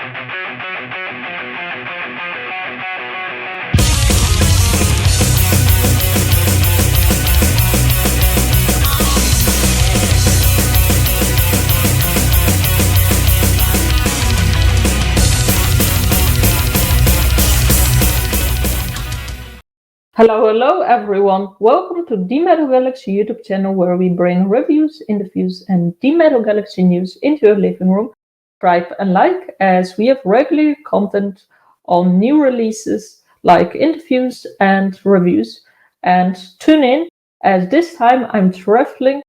Hello everyone. Welcome to dmetalgalaxy YouTube channel, where we bring reviews, interviews and dmetalgalaxy news into your living room. Subscribe and like, as we have regular content on new releases like interviews and reviews. And tune in, as this time I'm traveling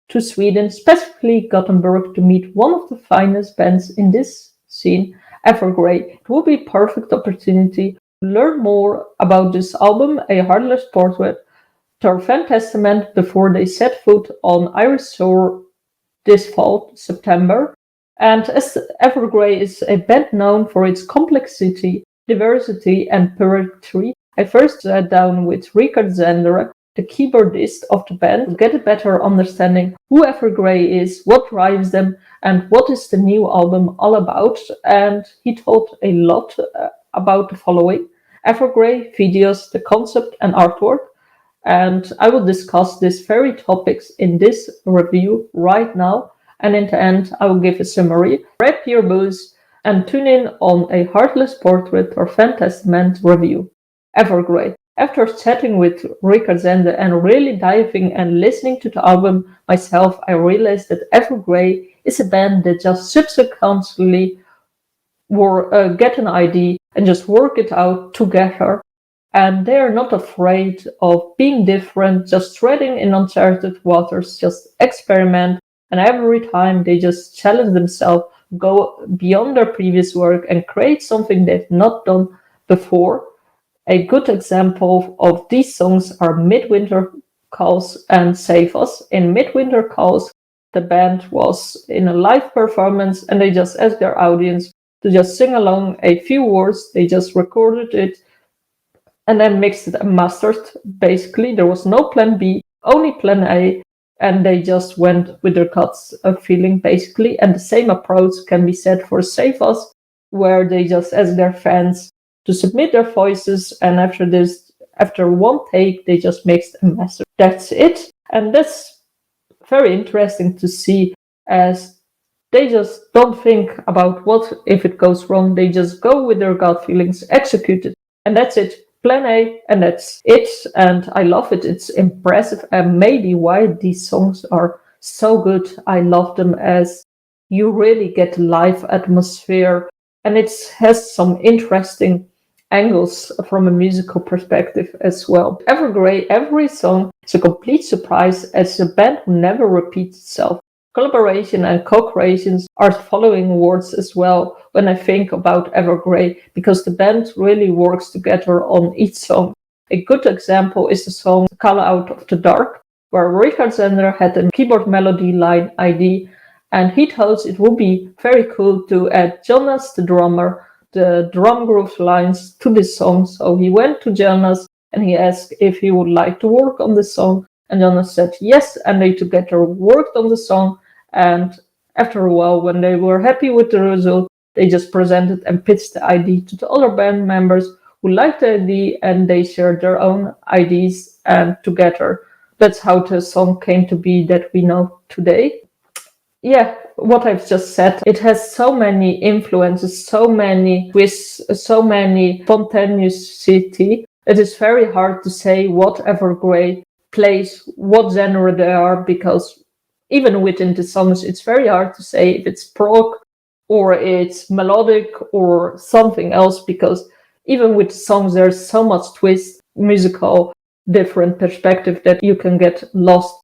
to Sweden, specifically Gothenburg, to meet one of the finest bands in this scene, Evergrey. It will be a perfect opportunity learn more about this album, A Heartless Portrait, Orphean Testament, before they set foot on Irish shore this fall, September. And as Evergrey is a band known for its complexity, diversity, and poetry, I first sat down with Richard Zender, the keyboardist of the band, to get a better understanding who Evergrey is, what drives them, and what is the new album all about. And he told a lot about the following: Evergrey, videos, the concept and artwork. And I will discuss these very topics in this review right now. And in the end, I will give a summary. Grab your booze and tune in on A Heartless Portrait Orphean Testament review. Evergrey. After chatting with Richard Zender and really diving and listening to the album myself, I realized that Evergrey is a band that just subsequently get an idea and just work it out together. And they are not afraid of being different, just treading in uncharted waters, just experiment. And every time they just challenge themselves, go beyond their previous work and create something they've not done before. A good example of these songs are Midwinter Calls and Save Us. In Midwinter Calls, the band was in a live performance and they just asked their audience to just sing along a few words. They just recorded it and then mixed it and mastered. Basically, there was no plan B, only plan A, and they just went with their guts feeling, basically. And the same approach can be said for Save Us, where they just ask their fans to submit their voices, and after one take, they just mixed and mastered. That's it. And that's very interesting to see, as they just don't think about what if it goes wrong. They just go with their gut feelings, execute it, and that's it. Plan A, and that's it. And I love it. It's impressive, and maybe why these songs are so good. I love them, as you really get live atmosphere, and it has some interesting angles from a musical perspective as well. Evergrey, every song is a complete surprise, as a band who never repeats itself. Collaboration and co-creations are following words as well when I think about Evergrey, because the band really works together on each song. A good example is the song Call Out of the Dark, where Richard Zender had a keyboard melody line ID, and he thought it would be very cool to add Jonas, the drummer, the drum groove lines to this song. So he went to Jonas and he asked if he would like to work on the song, and Jonas said yes, and they together worked on the song. And after a while, when they were happy with the result, they just presented and pitched the idea to the other band members who liked the idea, and they shared their own ideas, and together that's how the song came to be that we know today. Yeah, what I've just said, it has so many influences, so many twists, so many spontaneity. It is very hard to say what Evergrey plays, what genre they are, because even within the songs, it's very hard to say if it's prog or it's melodic or something else, because even with songs, there's so much twist, musical, different perspective that you can get lost.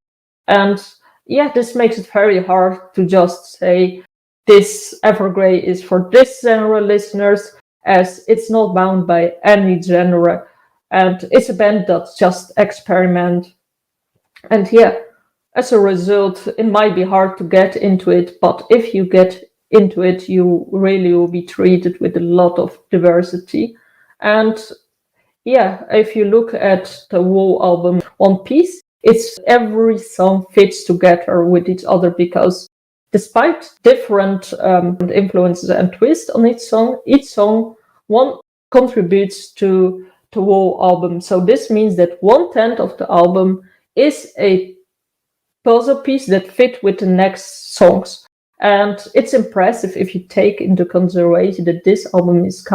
And yeah, this makes it very hard to just say this Evergrey is for this genre listeners, as it's not bound by any genre, and it's a band that just experiment. And yeah, as a result, it might be hard to get into it, but if you get into it, you really will be treated with a lot of diversity. And yeah, if you look at the whole album One Piece, it's every song fits together with each other, because Despite different influences and twists on each song one contributes to the whole album. So this means that 1/10 of the album is a puzzle piece that fit with the next songs. And it's impressive if you take into consideration that this album is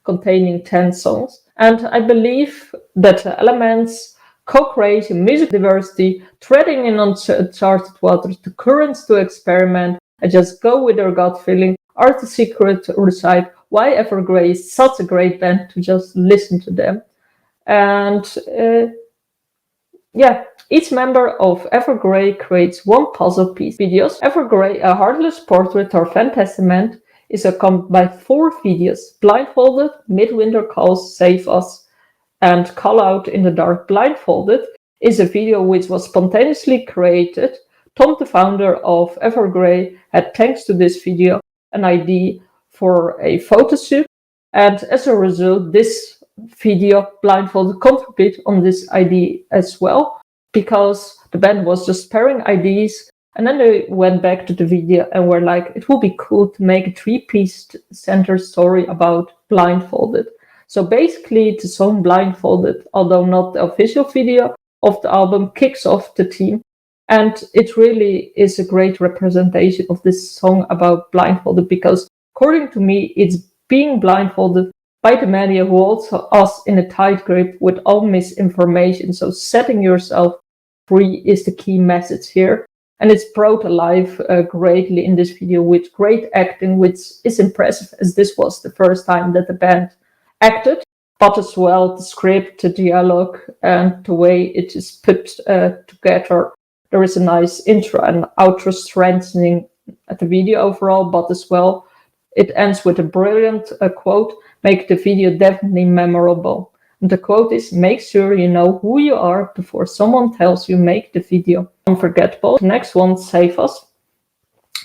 containing 10 songs. And I believe that the elements, co-creation, music diversity, treading in uncharted waters, the currents to experiment, and just go with your gut feeling are the secret to recite why Evergrey is such a great band to just listen to them. And each member of Evergrey creates one puzzle piece. Videos. Evergrey, A Heartless Portrait, Orphean Testament is accompanied by 4 videos. Blindfolded, Midwinter Calls, Save Us, and Call Out in the Dark. Blindfolded is a video which was spontaneously created. Tom, the founder of Evergrey, had, thanks to this video, an idea for a photo shoot. And as a result, this video, Blindfolded, contributed on this idea as well, because the band was just pairing ideas, and then they went back to the video and were like, it would be cool to make a 3-piece center story about Blindfolded. So basically the song Blindfolded, although not the official video of the album, kicks off the theme, and it really is a great representation of this song about blindfolded, because according to me it's being blindfolded by the media who holds us in a tight grip with all misinformation. So setting yourself free is the key message here, and it's brought alive greatly in this video with great acting, which is impressive as this was the first time that the band acted, but as well the script, the dialogue, and the way it is put together. There is a nice intro and outro strengthening at the video overall, but as well it ends with a brilliant quote, make the video definitely memorable. And the quote is, make sure you know who you are before someone tells you make the video unforgettable. The next one, Save Us.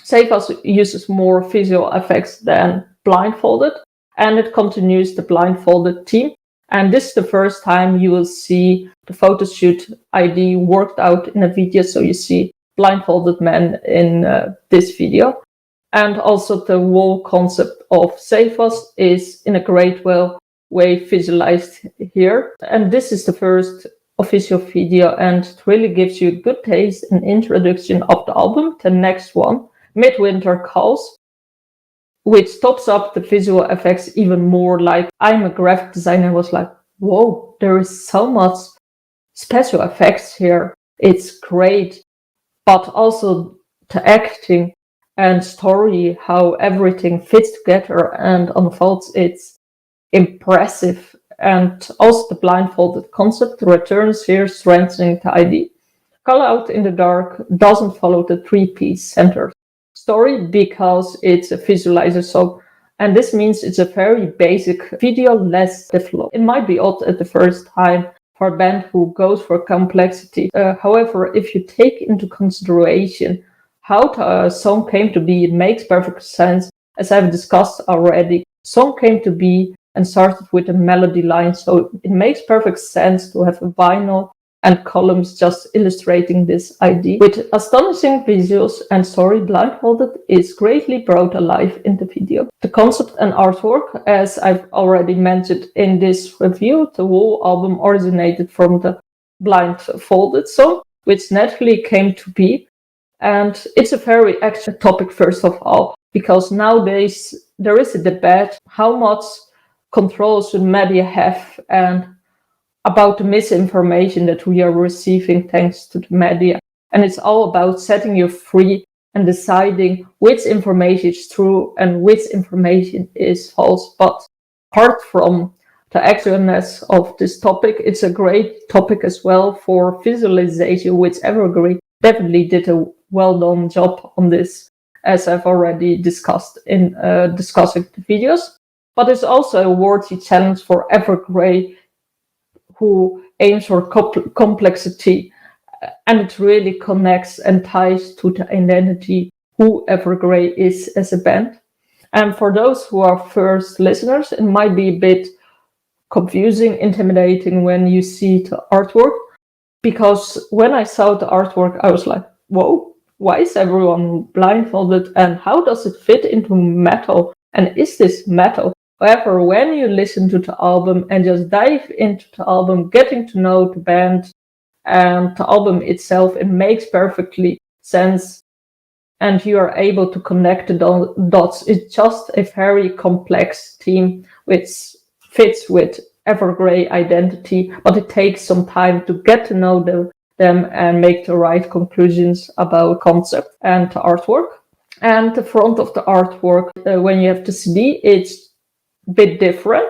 Save Us uses more visual effects than Blindfolded, and it continues the Blindfolded theme. And this is the first time you will see the photo shoot idea worked out in a video. So you see blindfolded man in this video. And also the whole concept of Save Us is in a great way visualized here. And this is the first official video, and it really gives you a good taste and introduction of the album. The next one, Midwinter Calls, which tops up the visual effects even more. Like, I'm a graphic designer, I was like, whoa, there is so much special effects here. It's great. But also the acting and story, how everything fits together and unfolds, it's impressive. And also the blindfolded concept returns here, strengthening the idea. Call Out in the Dark doesn't follow the 3-piece center story because it's a visualizer song, and this means it's a very basic video, less developed. It might be odd at the first time for a band who goes for complexity. However, if you take into consideration how the song came to be, it makes perfect sense. As I've discussed already, song came to be and started with a melody line, so it makes perfect sense to have a vinyl and columns just illustrating this idea. With astonishing visuals and story, Blindfolded is greatly brought alive in the video. The concept and artwork, as I've already mentioned in this review, the whole album originated from the Blindfolded song, which naturally came to be. And it's a very actual topic, first of all, because nowadays there is a debate how much control should media have and about the misinformation that we are receiving thanks to the media. And it's all about setting you free and deciding which information is true and which information is false. But apart from the actualness of this topic, it's a great topic as well for visualization, which Evergrey definitely did a well-done job on this, as I've already discussed in discussing the videos. But it's also a worthy challenge for Evergrey, who aims for complexity, and it really connects and ties to the identity who Evergrey is as a band. And for those who are first listeners, it might be a bit confusing, intimidating when you see the artwork, because when I saw the artwork, I was like, whoa, why is everyone blindfolded and how does it fit into metal? And is this metal? However, when you listen to the album and just dive into the album, getting to know the band and the album itself, it makes perfectly sense and you are able to connect the dots. It's just a very complex theme which fits with Evergrey identity, but it takes some time to get to know them and make the right conclusions about concept and the artwork. And the front of the artwork, when you have the CD, it's a bit different.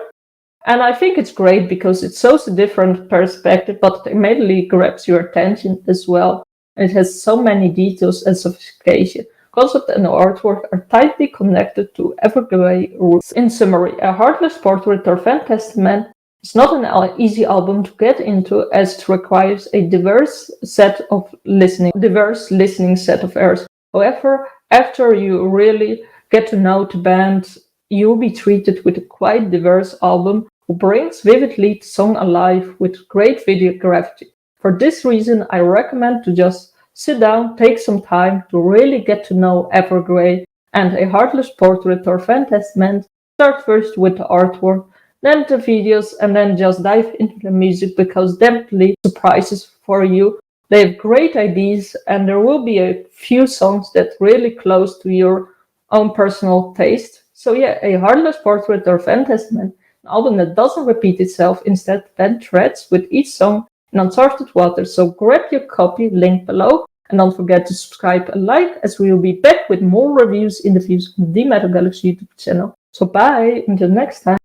And I think it's great because it shows a different perspective, but it immediately grabs your attention as well. It has so many details and sophistication. Concept and artwork are tightly connected to Evergrey roots. In summary, A Heartless Portrait or Orphean Testament is not an easy album to get into, as it requires a diverse listening set of ears. However, after you really get to know the band, you'll be treated with a quite diverse album who brings vividly the song alive with great videography. For this reason, I recommend to just sit down, take some time to really get to know Evergrey and A Heartless Portrait or Orphean Testament. Start first with the artwork, then the videos, and then just dive into the music because definitely surprises for you. They have great ideas and there will be a few songs that really close to your own personal taste. So yeah, A Heartless Portrait or Orphean Testament, an album that doesn't repeat itself, instead then threads with each song in uncharted waters. So grab your copy, link below, and don't forget to subscribe and like, as we will be back with more reviews in the views on the Metal Galaxy YouTube channel. So bye, until next time.